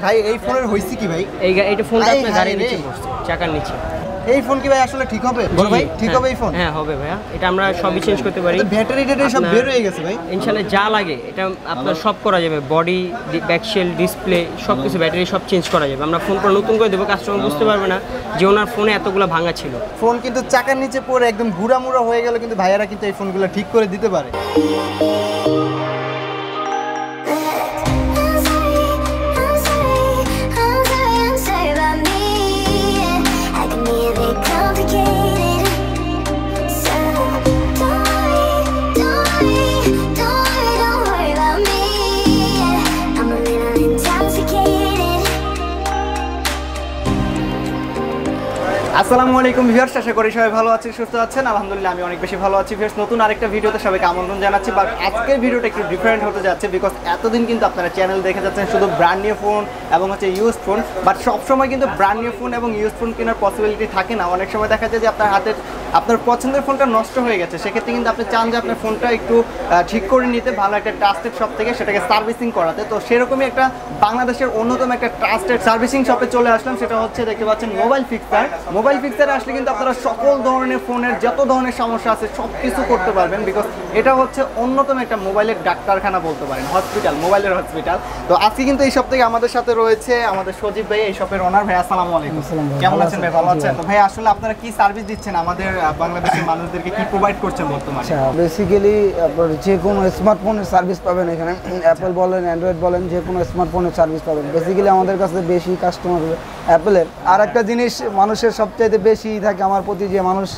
ভাই এই ফোনের হইছে কি ভাই? এইটা ফোনটা আপনার গাড়ির নিচে বসছে, চাকার নিচে। এই ফোন কি ভাই আসলে ঠিক হবে বড় ভাই? ঠিক হবে এই ফোন? হ্যাঁ হবে ভাইয়া, এটা আমরা সবই চেঞ্জ করতে পারি। ব্যাটারি টেটারি সব বের হয়ে গেছে ভাই। ইনশাআল্লাহ যা লাগে এটা আপনার সব করা যাবে, বডি, ব্যাকশেল, ডিসপ্লে সব কিছু, ব্যাটারি সব চেঞ্জ করা যাবে। আমরা ফোন করে নতুন করে দেবো, কাস্টমার বুঝতে পারবে না যে ওনার ফোনে এতগুলো ভাঙা ছিল। ফোন কিন্তু চাকার নিচে পড়ে একদম গুড়ামুড়া হয়ে গেল, কিন্তু ভাইয়ারা কিন্তু এই ফোনগুলো ঠিক করে দিতে পারে। আসসালামু আলাইকুম ভিউয়ার্স, আশা করি সবাই ভালো আছেন, সুস্থ আছেন। আলহামদুলিল্লাহ আমি অনেক বেশি ভালো আছি ভিউয়ার্স। নতুন আরেকটা ভিডিওতে সবাইকে আমন্ত্রণ জানাচ্ছি। বাট আজকের ভিডিওটা একটু ডিফারেন্ট হতে যাচ্ছে, বিকজ এতদিন কিন্তু আপনারা চ্যানেল দেখে যাচ্ছেন শুধু ব্র্যান্ড নিউ ফোন এবং হচ্ছে ইউজড ফোন। বাট সবসময় কিন্তু ব্র্যান্ড নিউ ফোন এবং ইউজড ফোন কেনার পসিবিলিটি থাকে না। অনেক সময় দেখা যায় যে আপনার হাতে আপনার পছন্দের ফোনটা নষ্ট হয়ে গেছে, সেক্ষেত্রে কিন্তু আপনি চান যে আপনার ফোনটা একটু ঠিক করে নিতে, ভালো একটা ট্রাস্টেড শপ থেকে সেটাকে সার্ভিসিং করাতে। তো সেরকমই একটা বাংলাদেশের অন্যতম একটা ট্রাস্টেড সার্ভিসিং শপে চলে আসলাম, সেটা হচ্ছে দেখতে পাচ্ছেন মোবাইল ফিক্সার। মোবাইল ফিক্সারে আসলে কিন্তু আপনারা সকল ধরনের ফোনের যত ধরনের সমস্যা আছে সব কিছু করতে পারবেন, বিকজ এটা হচ্ছে অন্যতম একটা মোবাইলের ডাক্তারখানা বলতে পারেন, হসপিটাল, মোবাইলের হসপিটাল। তো আজকে কিন্তু এই শপ থেকে আমাদের সাথে রয়েছে আমাদের সজীব ভাই, এই শপের ওনার। ভাই আসসালামু আলাইকুম, কেমন আছেন ভাই? ভালো আছেন? তো ভাই আসলে আপনারা কি সার্ভিস দিচ্ছেন আমাদের বাংলাদেশের মানুষদেরকে, কি প্রোভাইড করছেন বর্তমানে? বেসিক্যালি আপনার যে কোনো স্মার্টফোনের সার্ভিস পাবেন এখানে, অ্যাপেল বলেন, অ্যান্ড্রয়েড বলেন, যে কোনো স্মার্টফোনের সার্ভিস পাবেন। বেসিক্যালি আমাদের কাছে বেশি কাস্টমার অ্যাপেলের। আর একটা জিনিস মানুষের সবচাইতে বেশি থাকে আমার প্রতি, যে মানুষ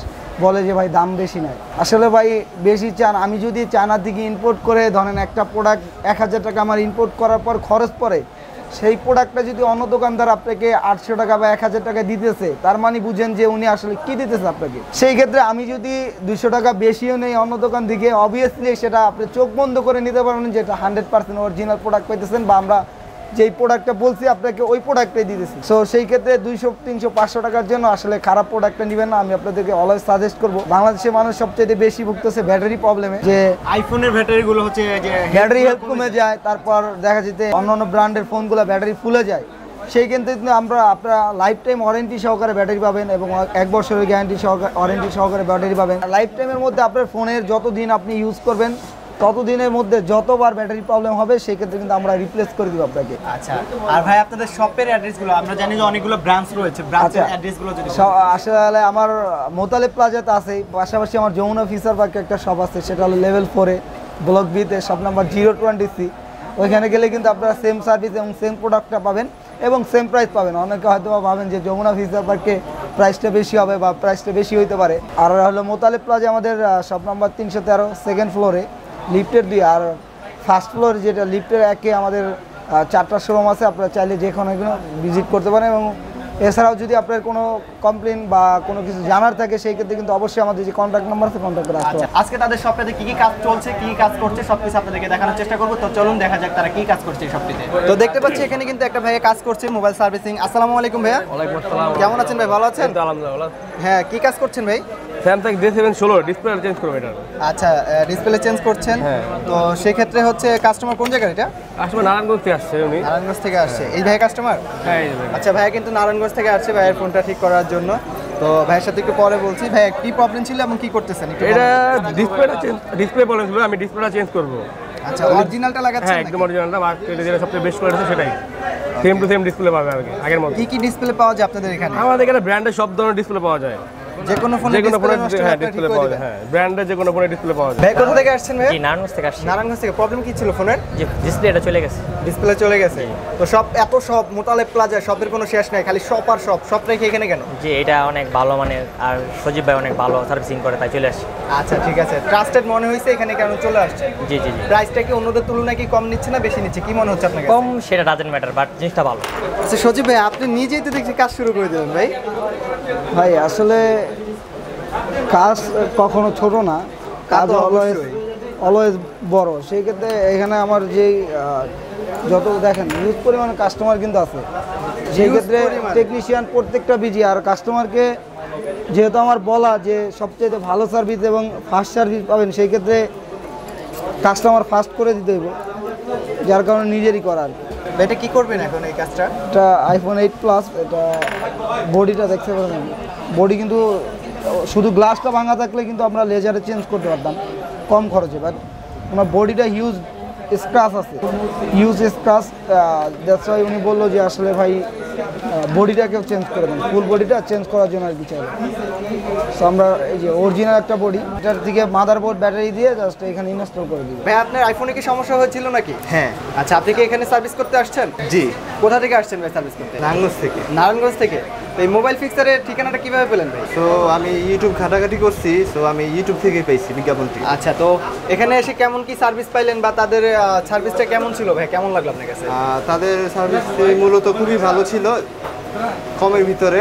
বলে যে ভাই দাম বেশি নয়। আসলে ভাই বেশি চান, আমি যদি চায়না থেকে ইম্পোর্ট করে ধরেন একটা প্রোডাক্ট 1000 টাকা আমার ইম্পোর্ট করার পর খরচ পড়ে, সেই প্রোডাক্টটা যদি অন্য দোকানদার আপনাকে 800 টাকা বা 1000 টাকা দিতেছে, তার মানে বুঝেন যে উনি আসলে কি দিতেছে আপনাকে। সেই ক্ষেত্রে আমি যদি 200 টাকা বেশিও নেই অন্য দোকান থেকে, অবভিয়াসলি সেটা আপনি চোখ বন্ধ করে নিতে পারবেন যে এটা 100% অরিজিনাল প্রোডাক্ট পাইতেছেন, বা আমরা যেই প্রোডাক্টটা বলছি আপনাকে ওই প্রোডাক্টটাই দিতেছি। সো সেই ক্ষেত্রে 200, 300, 500 টাকার জন্য আসলে খারাপ প্রোডাক্টটা নেবেন না। আমি আপনাদেরকে অলওয়েজ সাজেস্ট করবো। বাংলাদেশের মানুষ সবচেয়ে বেশি ভুগতেছে ব্যাটারি প্রবলেমে, যে আইফোনের ব্যাটারিগুলো হচ্ছে যে ব্যাটারি হেলথ কমে যায়, তারপর দেখা যেতে অন্যান্য ব্র্যান্ডের ফোনগুলো ব্যাটারি ফুলে যায়। সেই ক্ষেত্রে আপনারা লাইফ টাইম ওয়ারেন্টি সহকারে ব্যাটারি পাবেন এবং 1 বছরের গ্যারান্টি ওয়ারেন্টি সহকারে ব্যাটারি পাবেন। লাইফ টাইমের মধ্যে আপনার ফোনের যতদিন আপনি ইউজ করবেন ততদিনের মধ্যে যতবার ব্যাটারি প্রবলেম হবে সেই ক্ষেত্রে কিন্তু আমরা রিপ্লেস করে দিব আপনাকে। আচ্ছা, আর ভাই আপনাদের শপের অ্যাড্রেসগুলো, আমরা জানি যে অনেকগুলো ব্রাঞ্চ রয়েছে, ব্রাঞ্চের অ্যাড্রেসগুলো যদি আসলে আমার মোতালেব প্লাজাতে আছে, পাশাপাশি আমার যমুনা ফিচার পার্কে একটা শপ আছে, সেটা হলো লেভেল 4-এ ব্লক বিতে শপ নাম্বার 020C। ওইখানে গেলে কিন্তু আপনারা সেম সার্ভিস এবং সেম প্রোডাক্টটা পাবেন এবং সেম প্রাইস পাবেন। অনেকে হয়তো ভাবেন যে যমুনা ফিচার পার্কে প্রাইসটা বেশি হবে বা প্রাইসটা বেশি হইতে পারে। আর হলো মোতালেব প্লাজা আমাদের শপ নাম্বার 313 সেকেন্ড ফ্লোরে, লিফটের 2, আর ফার্স্ট ফ্লোর যেটা লিফটের 1-এ আমাদের 4টা শোরুম আছে। আপনারা চাইলে যে কোনো ভিজিট করতে পারেন। এবং এছাড়াও যদি আপনার কোনো কমপ্লেন বা কোনো কিছু জানার থাকে সেই ক্ষেত্রে কিন্তু অবশ্যই আমাদের যে কন্ট্যাক্ট নাম্বার আছে কন্ট্যাক্ট করে আসতে হবে। আজকে তাদের শপটাতে কি কি কাজ চলছে, কি কাজ করছে সবকিছু আপনাদেরকে দেখানোর চেষ্টা করবো। তো চলুন দেখা যাক তারা কি কাজ করছে এই শপটিতে। তো দেখতে পাচ্ছি এখানে কিন্তু একটা ভাইয়া কাজ করছে মোবাইল সার্ভিসিং। আসসালামু আলাইকুম ভাইয়া। ওয়ালাইকুম আসসালাম। কেমন আছেন ভাই? ভালো আছেন? আলহামদুলিল্লাহ। হ্যাঁ, কি কাজ করছেন ভাই? স্যামসাং D716 ডিসপ্লে চেঞ্জ করব এটা। আচ্ছা, ডিসপ্লে চেঞ্জ করছেন। তো সেই ক্ষেত্রে হচ্ছে কাস্টমার কোন জায়গার? এটা কাস্টমার নারায়ণগঞ্জ থেকে আসছে। উনি নারায়ণগঞ্জ থেকে আসছে। এই ভাই কাস্টমার? হ্যাঁ। আচ্ছা, ভাইয়া কিন্তু নারায়ণগঞ্জ থেকে আসছে ভাইয়ের ফোনটা ঠিক করার জন্য। তো ভাইয়ের সাথে একটু পরে বলছি। ভাইয়া কি প্রবলেম ছিল এবং কি করতেছেন? এটা ডিসপ্লে প্রবলেম ছিল, আমি ডিসপ্লেটা চেঞ্জ করব। আচ্ছা, অরিজিনালটা লাগাচ্ছেন? হ্যাঁ, একদম অরিজিনালটা। মার্কেটে যেটা সবচেয়ে বেস্ট কোয়ালিটি সেটাই, সেম টু সেম ডিসপ্লে পাবে আর কি আগের মতো। কি কি ডিসপ্লে পাওয়া যায় আপনাদের এখানে? আমাদের এখানে ব্র্যান্ডের সব ধরনের ডিসপ্লে পাওয়া যায়, যে কোনো ফোনে ডিসপ্লে পাওয়া যায়। হ্যাঁ, ব্র্যান্ডের যে কোনো ফোনে ডিসপ্লে পাওয়া যায়। ভাই কোথা থেকে আসছেন ভাই? জি, নারায়ণগঞ্জ থেকে আসছি। নারায়ণগঞ্জ থেকে। প্রবলেম কি ছিল ফোনের? যে ডিসপ্লেটা চলে গেছে। ডিসপ্লে চলে গেছে। তো সব এত সব মোতালেব প্লাজা শপের কোনো শেষ নাই, খালি শপ আর শপ। শপ রেখে এখানে কেন? যে এটা অনেক ভালো মানের, আর সজীব ভাই অনেক ভালো সার্ভিসিং করে, তাই চলে আসছি। আচ্ছা ঠিক আছে, ট্রাস্টেড মনে হয়েছে এখানে কেন চলে আসছে? জি জি জি। প্রাইসটা কি অন্যদের তুলনায় কি কম নিচ্ছে না বেশি নিচ্ছে, কি মনে হচ্ছে আপনার কাছে? কম সেটা ডাজেন্ট ম্যাটার, বাট জিনিসটা ভালো। আচ্ছা সজীব ভাই, আপনি নিজেই তো দেখছি কাজ শুরু করে দিলেন ভাই। ভাই আসলে কাজ কখনো ছোট না, কাজ অলওয়েজ বড়। সেই ক্ষেত্রে এখানে আমার যেই যত দেখেন হিউজ পরিমাণে কাস্টমার কিন্তু আছে, সেই ক্ষেত্রে টেকনিশিয়ান প্রত্যেকটা বিজি। আর কাস্টমারকে যেহেতু আমার বলা যে সবচেয়ে ভালো সার্ভিস এবং ফাস্ট সার্ভিস পাবেন, সেই ক্ষেত্রে কাস্টমার ফাস্ট করে দিতে হইব। যার কারণে নিজেরই করা আর কি। এটা কি করবেন এখন এই কাজটা? এটা আইফোন 8 প্লাস, এটা বডিটা দেখতে পারেন, বডি কিন্তু শুধু গ্লাসটা ভাঙা থাকলে কিন্তু আমরা লেজারে চেঞ্জ করতে পারতাম কম খরচে, বাট আমার বডিটা হিউজ স্ক্র্যাচ আছে, হিউজ স্ক্র্যাচ। দ্যাটস ওয়াই উনি বললো যে আসলে ভাই বডিটাকেও চেঞ্জ করে দেন, ফুল বডিটা চেঞ্জ করার জন্য আর কি চাইবে। সো আমরা এই যে অরিজিনাল একটা বডি, এটার দিকে মাদারবোর্ড ব্যাটারি দিয়ে জাস্ট এখানে ইনস্টল করে দিই। ভাই আপনার আইফোনে কি সমস্যা হয়েছিল নাকি? হ্যাঁ। আচ্ছা, আপনি কি এখানে সার্ভিস করতে আসছেন? জি। কোথা থেকে আসছেন ভাই সার্ভিস করতে? নারায়ণগঞ্জ থেকে। নারায়ণগঞ্জ থেকে। তো এই মোবাইল ফিক্সারের ঠিকানাটা কিভাবে পেলেন ভাই? সো আমি ইউটিউব ঘাটাঘাটি করছি, সো আমি ইউটিউব থেকেই পেয়েছি বিজ্ঞাপনটি। আচ্ছা, তো এখানে এসে কেমন কি সার্ভিস পাইলেন বা তাদের সার্ভিসটা কেমন ছিল ভাই, কেমন লাগলো আপনার কাছে? তাদের সার্ভিস মূলত খুবই ভালো ছিল, কমের ভিতরে।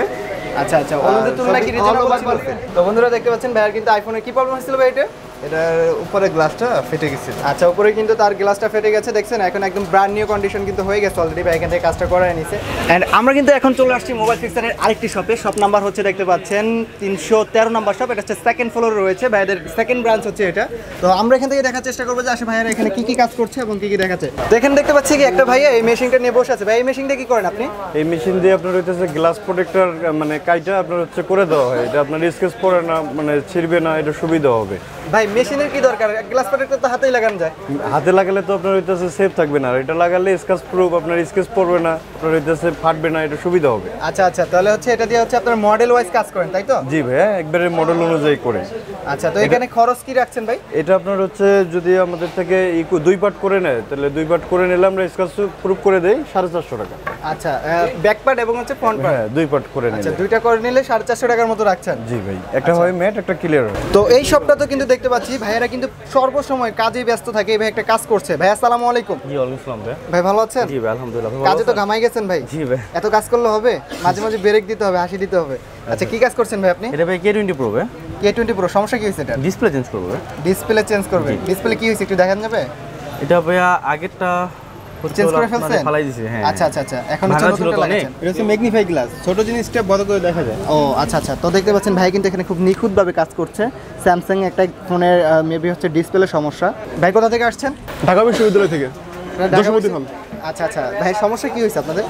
আচ্ছা আচ্ছা, অন্যদের তুলনায় কি রিজনেবল ছিল? তো বন্ধুরা দেখতে পাচ্ছেন ভাইয়ার কিন্তু আইফোনের কি প্রবলেম হয়েছিল ভাই এটা? এটার উপরে গ্লাসটা ফেটে গেছিল। আচ্ছা, উপরে কিন্তু তার গ্লাসটা ফেটে গেছে, দেখছেন এখন একদম ব্র্যান্ড নিউ কন্ডিশন কিন্তু হয়ে গেছে অলরেডি, ভাই এখান থেকে কাজটা করায় নিছে। এন্ড আমরা কিন্তু এখন চলে আসছি মোবাইল ফিক্সারের আরেকটি শপে। শপ নাম্বার হচ্ছে দেখতে পাচ্ছেন 313 নাম্বার শপ, এটা হচ্ছে সেকেন্ড ফ্লোরে রয়েছে, ভাইদের সেকেন্ড ব্রাঞ্চ হচ্ছে এটা। তো আমরা এখান থেকে দেখার চেষ্টা করবো যে আসলে ভাইয়ারা এখানে কি কি কাজ করছে এবং কি কি দেখাচ্ছে। তো এখানে দেখতে পাচ্ছি কি একটা ভাইয়া এই মেশিনটা নিয়ে বসে আছে। ভাই এই মেশিনটা কি করেন আপনি? এই মেশিন দিয়ে আপনার হচ্ছে গ্লাস প্রোটেক্টর মানে কাইটা আপনার হচ্ছে করে দেওয়া হয়, এটা আপনার স্কেচ পড়ে না, মানে ছিড়বে না, এটা সুবিধা হবে। ভাই মেশিনের কি দরকার? গ্লাস প্রোটেক্টর তো হাতেই লাগানো যায়। হাতে লাগালে তো আপনার হইতেছে সেফ থাকবে না, এটা লাগালে স্কেচ প্রুফ, আপনার স্কেচ পড়বে না, আপনার হইতেছে ফাটবে না, এটা সুবিধা হবে। আচ্ছা আচ্ছা, তাহলে হচ্ছে এটা দিয়ে হচ্ছে আপনার মডেল ওয়াইজ কাজ করেন তাই তো? জি ভাই, একবারে মডেল অনুযায়ী করে। আচ্ছা, তো এখানে খরচ কি রাখছেন ভাই? এটা আপনার হচ্ছে যদি আমাদের থেকে 2 পার্ট করে নেয়, তাহলে 2 পার্ট করে নিলে আমরা স্কেচ প্রুফ করে দেই 450 টাকা। আচ্ছা, ব্যাক পার্ট এবং হচ্ছে ফ্রন্ট পার্ট। হ্যাঁ, 2 পার্ট করে আচ্ছা, নিলে। দুইটা করে নিলে 450 টাকার মতো রাখছেন। জি ভাই, একটা হয় ম্যাট, একটা ক্লিয়ার। তো এই সবটা তো কিন্তু দেখতে পাচ্ছি ভাইয়ারা কিন্তু সর্বসময় কাজে ব্যস্ত থাকে। এই ভাই একটা কাজ করছে। ভাই আসসালামু আলাইকুম। জি ওয়ালাইকুম আসসালাম ভাই। ভাই ভালো আছেন? জি ভাই আলহামদুলিল্লাহ। কাজে তো ঘামাই গেছেন ভাই। জি ভাই। এত কাজ করলে হবে? মাঝে মাঝে ব্রেক দিতে হবে, হাসি দিতে হবে। আচ্ছা, কি কাজ করছেন ভাই আপনি? এটা ভাই K20 Pro ভাই। K20 Pro, সমস্যা কি হয়েছে এটা? ডিসপ্লে চেঞ্জ করব ভাই। ডিসপ্লে চেঞ্জ করবে? ডিসপ্লে কি হয়েছে একটু দেখান যাবে? এটা ভাইয়া আগেরটা চেঞ্জ করে ফেলছেন? ফালাই দিছি। হ্যাঁ আচ্ছা আচ্ছা আচ্ছা, এখন হচ্ছে নতুনটা লাগাচ্ছেন। এটা হচ্ছে ম্যাগনিফাই গ্লাস, ছোট জিনিসটা বড় করে দেখা যায়। ও আচ্ছা আচ্ছা, তো দেখতে পাচ্ছেন ভাই কিন্তু এখানে খুব নিখুঁতভাবে কাজ করছে। স্যামসাং একটা ফোনের মেবি হচ্ছে ডিসপ্লে সমস্যা। ভাই কোথা থেকে আসছেন? ঢাকা বিশ্ববিদ্যালয় থেকে। যশোমতি হল। আচ্ছা আচ্ছা, ভাই সমস্যা কি হয়েছে আপনাদের?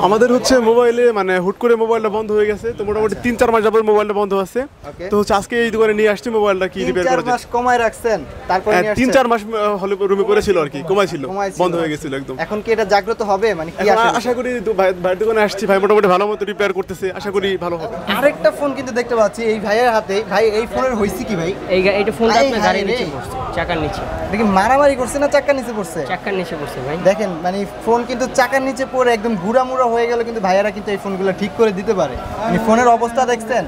আমাদের হচ্ছে মোবাইলে মানে হুট করে মোবাইলটা বন্ধ হয়ে গেছে, তো মোটামুটি 3-4 মাস যাবত মোবাইলটা বন্ধ আছে। তো হচ্ছে আজকে এই দোকানে নিয়ে আসছি মোবাইলটা কি রিপেয়ার করা 3-4 যায়। মাস কমায় রাখছেন, তারপর নিয়ে আসছেন? 3-4 মাস হলে রুমে পড়েছিল আর কি, কমাইছিল, বন্ধ হয়ে গেছিল একদম। এখন কি এটা জাগ্রত হবে মানে কি এখন আসে? আশা করি ভাইয়ের দোকানে আসছি, ভাই মোটামুটি ভালো মতো রিপেয়ার করতেছে, আশা করি ভালো হবে। আরেকটা ফোন কিন্তু দেখতে পাচ্ছি এই ভাইয়ের হাতে। ভাই এই ফোনের হইছে কি ভাই? এইটা ফোনটা আরে আপনার ভাই গাড়ির রে। নিচে পড়ছে, চাকার নিচে। দেখি মারামারি করছে না চাক্কার নিচে পড়ছে? চাকার নিচে পড়ছে ভাই। দেখেন মানে ফোন কিন্তু চাকার নিচে পড়ে একদম গুড়ামুড়া হয়ে গেল, কিন্তু ভাইয়ারা কিন্তু এই ফোনগুলো ঠিক করে দিতে পারে। মানে ফোনের অবস্থা দেখছেন?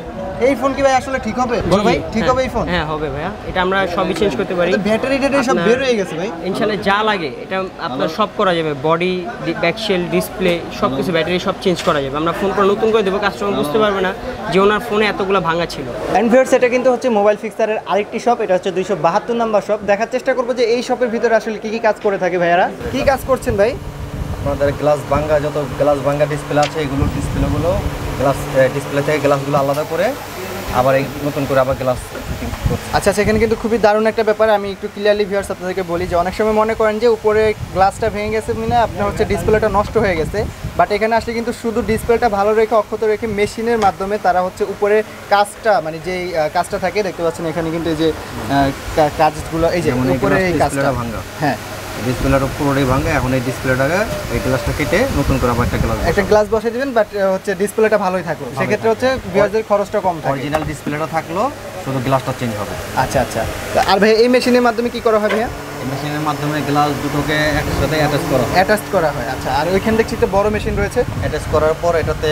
এই ফোন কি ভাই আসলে ঠিক হবে? বল ভাই, ঠিক হবে এই ফোন? হ্যাঁ হবে ভাইয়া, এটা আমরা সবই চেঞ্জ করতে পারি। ব্যাটারি ট্যাটারি সব বের হয়ে গেছে ভাই। ইনশাআল্লাহ যা লাগে এটা আপনার সব করা যাবে, বডি, ব্যাকশেল, ডিসপ্লে সব কিছু, ব্যাটারি সব চেঞ্জ করা যাবে। আমরা ফোন করে নতুন করে দেবো, কাস্টমার বুঝতে পারবে না যে ওনার ফোনে এতগুলো ভাঙা ছিল। এন্ড ভিউয়ার্স, এটা কিন্তু হচ্ছে মোবাইল ফিক্সারের আরেকটি শপ, এটা হচ্ছে 272 নাম্বার শপ। দেখার চেষ্টা করবো যে এই শপের ভিতরে আসলে কি কি কাজ করে থাকে ভাইয়ারা। কি কাজ করছেন ভাই? আমাদের গ্লাস ভাঙ্গা, যত গ্লাস ভাঙ্গা ডিসপ্লে আছে এগুলো ডিসপ্লেগুলো গ্লাস ডিসপ্লে থেকে গ্লাসগুলো আলাদা করে আবার এই নতুন করে আবার গ্লাস ফিটিং করছি। আচ্ছা, সেখানে কিন্তু খুবই দারুণ একটা ব্যাপার। আমি একটু ক্লিয়ারলি ভিউয়ার্স আপনাদেরকে বলি যে অনেক সময় মনে করেন যে উপরে গ্লাসটা ভেঙে গেছে মানে আপনার হচ্ছে ডিসপ্লেটা নষ্ট হয়ে গেছে, বাট এখানে আসলে কিন্তু শুধু ডিসপ্লেটা ভালো রেখে অক্ষত রেখে মেশিনের মাধ্যমে তারা হচ্ছে উপরে কাজটা মানে যেই কাজটা থাকে দেখতে পাচ্ছেন এখানে কিন্তু এই যে কাজগুলো এই যে উপরে এই কাজটা ভাঙ্গা, হ্যাঁ ডিসপ্লেটা পুরোটাই ভাঙ্গা। এখন এই ডিসপ্লেটাকে এই গ্লাসটা কেটে নতুন করে আবার একটা গ্লাস বসিয়ে দিবেন, বাট হচ্ছে ডিসপ্লেটা ভালোই থাকলো, সেক্ষেত্রে হচ্ছে ভিউয়ারদের খরচটা কম থাকে। অরিজিনাল ডিসপ্লেটা থাকলো, শুধু গ্লাসটা চেঞ্জ হবে। আচ্ছা আচ্ছা, আর ভাই এই মেশিনের মাধ্যমে কি করা হয় ভাইয়া? এই মেশিনের মাধ্যমে গ্লাস দুটোকে একসাথে অ্যাটাচ করা হয়। আচ্ছা, আর ওইখানে দেখছি একটা বড় মেশিন রয়েছে। অ্যাটাচ করার পর এটাতে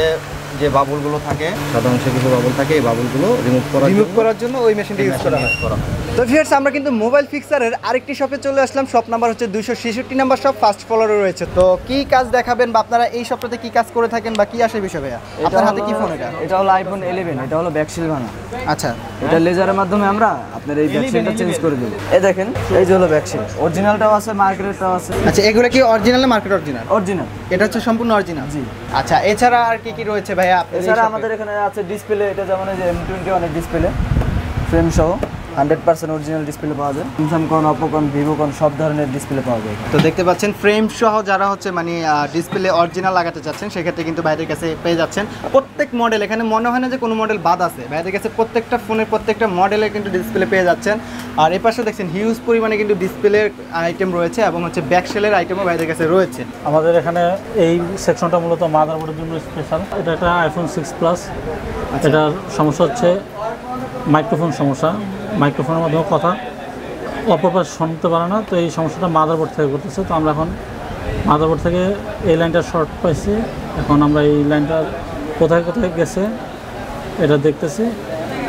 যে বাবুলগুলো থাকে, সাধারণ কিছু বাবুল থাকে, এই বাবুলগুলো রিমুভ করার জন্য ওই মেশিনটা ইউজ করা হয়। তো ভিউয়ার্স, আমরা কিন্তু মোবাইল ফিক্সারের আরেকটি শপে চলে আসলাম। শপ নাম্বার হচ্ছে 266 নাম্বার শপ, ফার্স্ট ফ্লোরে রয়েছে। তো কি কাজ দেখাবেন বা আপনারা এই শপটাতে কি কাজ করে থাকেন বা কি আসে বিষয় ভাইয়া? আপনার হাতে কি ফোন এটা? এটা হলো আইফোন 11, এটা হলো ব্যাকশিল ভাঙা। আচ্ছা, এটা লেজারের মাধ্যমে আমরা আপনার এই ব্যাকশিলটা চেঞ্জ করে দেব। এই দেখেন, এই যে হলো ব্যাকশিল, অরিজিনালটাও আছে, মার্কেটেরটাও আছে। আচ্ছা, এগুলো কি অরিজিনাল না মার্কেট অরিজিনাল? অরিজিনাল, এটা হচ্ছে সম্পূর্ণ অরিজিনাল। জি। আচ্ছা, এছাড়া আর কি কি রয়েছে ভাইয়া? এছাড়া আমাদের এখানে আছে ডিসপ্লে, এটা যেমন এই যে M21 এর ডিসপ্লে ফ্রেম সহ। 100% অরিজিনাল ডিসপ্লে পাওয়া যায়। স্যামসাং কোন, অপো কোন, ভিভো কোন সব ধরনের ডিসপ্লে পাওয়া যায়। তো দেখতে পাচ্ছেন ফ্রেম সহ যারা হচ্ছে মানে ডিসপ্লে অরিজিনাল লাগাতে চাচ্ছেন সেক্ষেত্রে কিন্তু ভাইদের কাছে পেয়ে যাচ্ছেন। প্রত্যেক মডেল, এখানে মনে হয় না যে কোনো মডেল বাদ আছে, ভাইদের কাছে প্রত্যেকটা ফোনের প্রত্যেকটা মডেলে কিন্তু ডিসপ্লে পেয়ে যাচ্ছেন। আর এই পাশে দেখছেন হিউজ পরিমাণে কিন্তু ডিসপ্লের আইটেম রয়েছে এবং হচ্ছে ব্যাকশেলের আইটেমও ভাইদের কাছে রয়েছে। আমাদের এখানে এই সেকশনটা মূলত মাদারবোর্ডের জন্য স্পেশাল। এটা একটা আইফোন 6 প্লাস। এটার সমস্যা হচ্ছে মাইক্রোফোন সমস্যা, মাইক্রোফোনের মাধ্যমে কথা অপর পাশে শুনতে পারে না। তো এই সমস্যাটা মাদারবোর্ড থেকে করতেছে। তো আমরা এখন মাদারবোর্ড থেকে এই লাইনটা শর্ট পাইছি, এখন আমরা এই লাইনটা কোথায় কোথায় গেছে এটা দেখতেছি,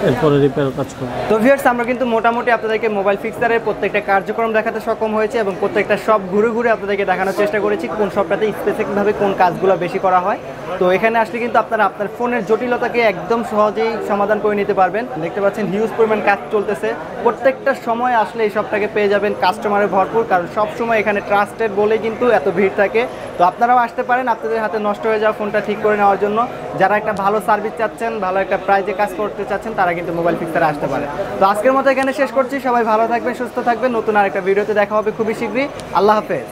এরপরে রিপেয়ার কাজ করব। তো ভিউয়ার্স, আমরা কিন্তু মোটামুটি আপনাদেরকে মোবাইল ফিক্সারের প্রত্যেকটা কার্যক্রম দেখাতে সক্ষম হয়েছে এবং প্রত্যেকটা সব ঘুরে ঘুরে আপনাদেরকে দেখানোর চেষ্টা করেছি কোন সবটাতে স্পেসিফিকভাবে কোন কাজগুলো বেশি করা হয়। তো এখানে আসলে কিন্তু আপনারা আপনার ফোনের জটিলতাকে একদম সহজেই সমাধান করে নিতে পারবেন। দেখতে পাচ্ছেন হিউজ পরিমাণ কাজ চলতেছে, প্রত্যেকটা সময় আসলে এই সবটাকে পেয়ে যাবেন কাস্টমারে ভরপুর, কারণ সব সময় এখানে ট্রাস্টেড বলেই কিন্তু এত ভিড় থাকে। তো আপনারাও আসতে পারেন আপনাদের হাতে নষ্ট হয়ে যাওয়া ফোনটা ঠিক করে নেওয়ার জন্য। যারা একটা ভালো সার্ভিস চাচ্ছেন, ভালো একটা প্রাইজে কাজ করতে চাচ্ছেন, তারা কিন্তু মোবাইল ফিক্সারে আসতে পারে। তো আজকের মতো এখানে শেষ করছি। সবাই ভালো থাকবেন, সুস্থ থাকবেন। নতুন আরেকটা ভিডিওতে দেখা হবে খুবই শীঘ্রই। আল্লাহ হাফেজ।